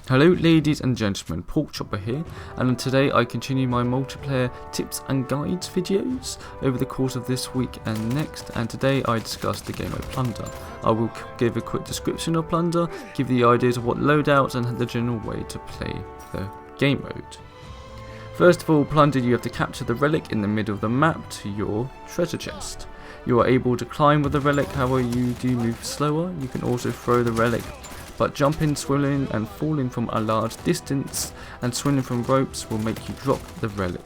Hello ladies and gentlemen, Porkchopper here, and today I continue my multiplayer tips and guides videos over the course of this week and next, and today I discuss the game of Plunder. I will give a quick description of Plunder, give the ideas of what loadouts and the general way to play the game mode. First of all, Plunder, you have to capture the relic in the middle of the map to your treasure chest. You are able to climb with the relic, however you do move slower. You can also throw the relic, but jumping, swirling and falling from a large distance and swinging from ropes will make you drop the relic.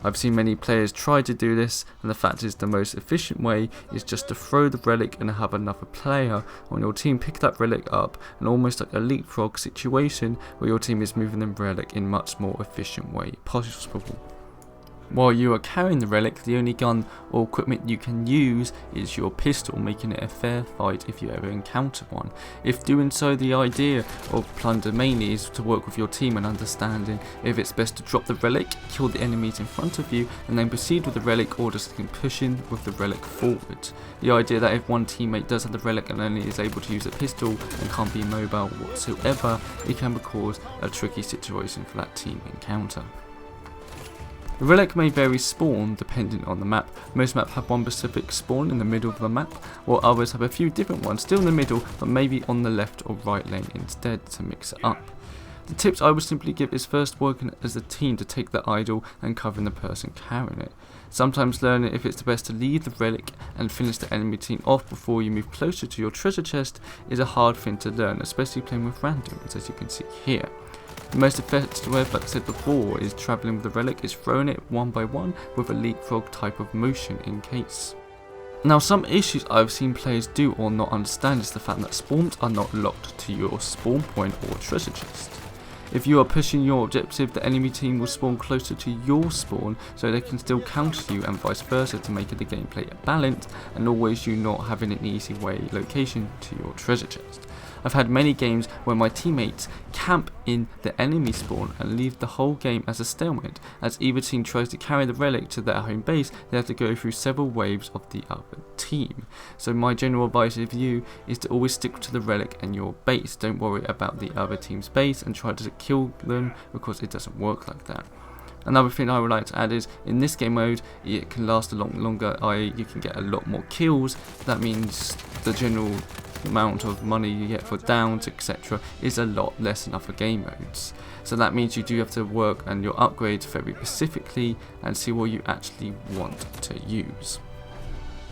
I've seen many players try to do this, and the fact is the most efficient way is just to throw the relic and have another player on your team pick that relic up, and almost like a leapfrog situation where your team is moving the relic in much more efficient way possible. While you are carrying the relic, the only gun or equipment you can use is your pistol, making it a fair fight if you ever encounter one. If doing so, the idea of Plunder mainly is to work with your team and understanding if it's best to drop the relic, kill the enemies in front of you, and then proceed with the relic, or just keep pushing with the relic forward. The idea that if one teammate does have the relic and only is able to use a pistol and can't be mobile whatsoever, it can cause a tricky situation for that team encounter. The relic may vary spawn depending on the map. Most maps have one specific spawn in the middle of the map, while others have a few different ones still in the middle, but maybe on the left or right lane instead to mix it up. The tips I would simply give is first working as a team to take the idol and covering the person carrying it. Sometimes learning if it's best to leave the relic and finish the enemy team off before you move closer to your treasure chest is a hard thing to learn, especially playing with randoms, as you can see here. The most effective way, like I said before, is travelling with the relic, is throwing it one by one with a leapfrog type of motion in case. Now, some issues I've seen players do or not understand is the fact that spawns are not locked to your spawn point or treasure chest. If you are pushing your objective, the enemy team will spawn closer to your spawn so they can still counter you, and vice versa, to make the gameplay balanced and always you not having an easy way location to your treasure chest. I've had many games where my teammates camp in the enemy spawn and leave the whole game as a stalemate. As either team tries to carry the relic to their home base, they have to go through several waves of the other team. So my general advice of you is to always stick to the relic and your base. Don't worry about the other team's base and try to kill them, because it doesn't work like that. Another thing I would like to add is, in this game mode, it can last a lot longer, i.e. you can get a lot more kills. That means the general amount of money you get for downs, etc. is a lot less than other game modes. So that means you do have to work on your upgrades very specifically and see what you actually want to use.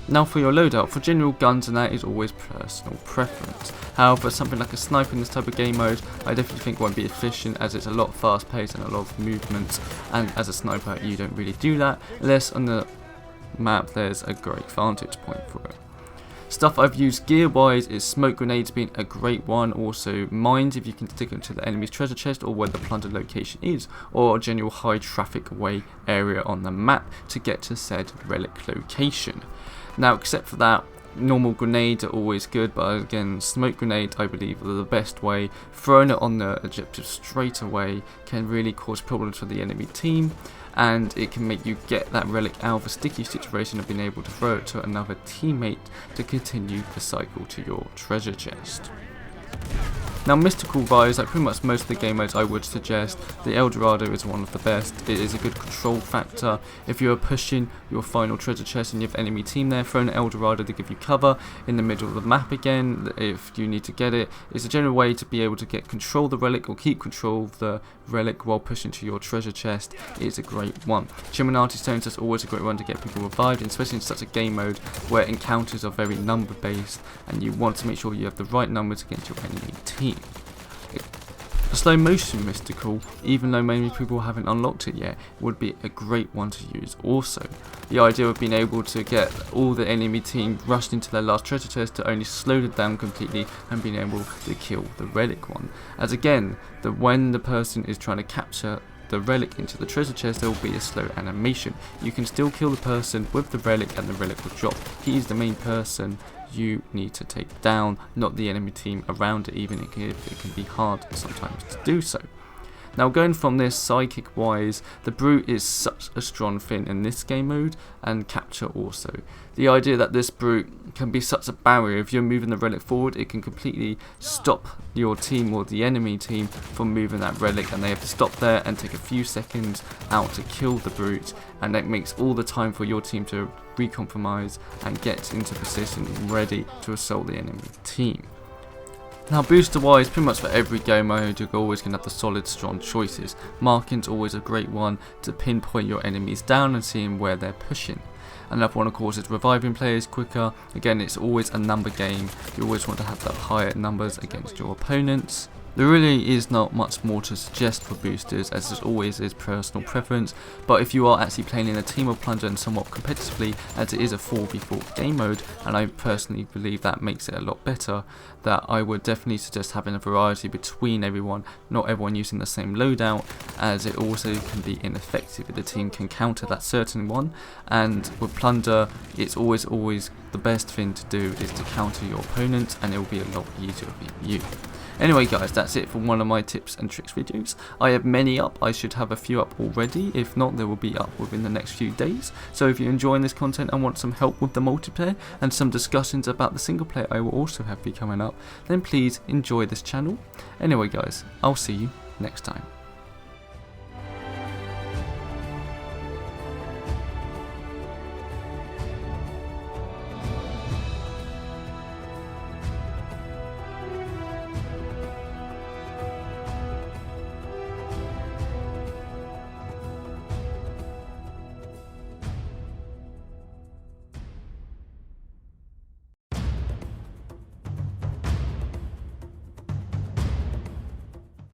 Now for your loadout, for general guns, and that is always personal preference. However, something like a sniper in this type of game mode, I definitely think won't be efficient, as it's a lot fast paced and a lot of movement, and as a sniper you don't really do that, unless on the map there's a great vantage point for it. Stuff I've used gear wise is smoke grenades being a great one, also mines if you can stick them to the enemy's treasure chest or where the plunder location is, or a general high traffic way area on the map to get to said relic location. Now, except for that, normal grenades are always good, but again, smoke grenades I believe are the best way. Throwing it on the objective straight away can really cause problems for the enemy team, and it can make you get that relic out of a sticky situation of being able to throw it to another teammate to continue the cycle to your treasure chest. Now, mystical vibes, like pretty much most of the game modes, I would suggest the Dorado is one of the best. It is a good control factor. If you are pushing your final treasure chest and you have enemy team there, throw an Dorado to give you cover in the middle of the map again if you need to get it. It's a general way to be able to control the relic or keep control of the relic while pushing to your treasure chest. It's a great one. Chiminati stones is always a great one to get people revived, especially in such a game mode where encounters are very number based and you want to make sure you have the right numbers against your enemy team. A slow motion mystical, even though many people haven't unlocked it yet, would be a great one to use also. The idea of being able to get all the enemy team rushed into their last treasure chest to only slow it down completely and being able to kill the relic one. As again, when the person is trying to capture the relic into the treasure chest, there will be a slow animation. You can still kill the person with the relic and the relic will drop. He is the main person you need to take down, not the enemy team around it, even if it can be hard sometimes to do so. Now going from this, psychic wise, the brute is such a strong thing in this game mode, and capture also. The idea that this brute can be such a barrier, if you're moving the relic forward, it can completely stop your team or the enemy team from moving that relic, and they have to stop there and take a few seconds out to kill the brute, and that makes all the time for your team to recompromise and get into position ready to assault the enemy team. Now booster wise, pretty much for every game mode you're always going to have the solid strong choices. Marking's always a great one to pinpoint your enemies down and seeing where they're pushing. Another one of course is reviving players quicker. Again, it's always a number game, you always want to have the higher numbers against your opponents. There really is not much more to suggest for boosters, as it always is personal preference, but if you are actually playing in a team of Plunder and somewhat competitively, as it is a 4v4 game mode, and I personally believe that makes it a lot better, that I would definitely suggest having a variety between everyone, not everyone using the same loadout, as it also can be ineffective if the team can counter that certain one, and with Plunder it's always the best thing to do is to counter your opponent, and it will be a lot easier for you. Anyway guys, that's it for one of my tips and tricks videos. I have many up, I should have a few up already, if not they will be up within the next few days. So if you're enjoying this content and want some help with the multiplayer and some discussions about the single player I will also have be coming up, then please enjoy this channel. Anyway guys, I'll see you next time.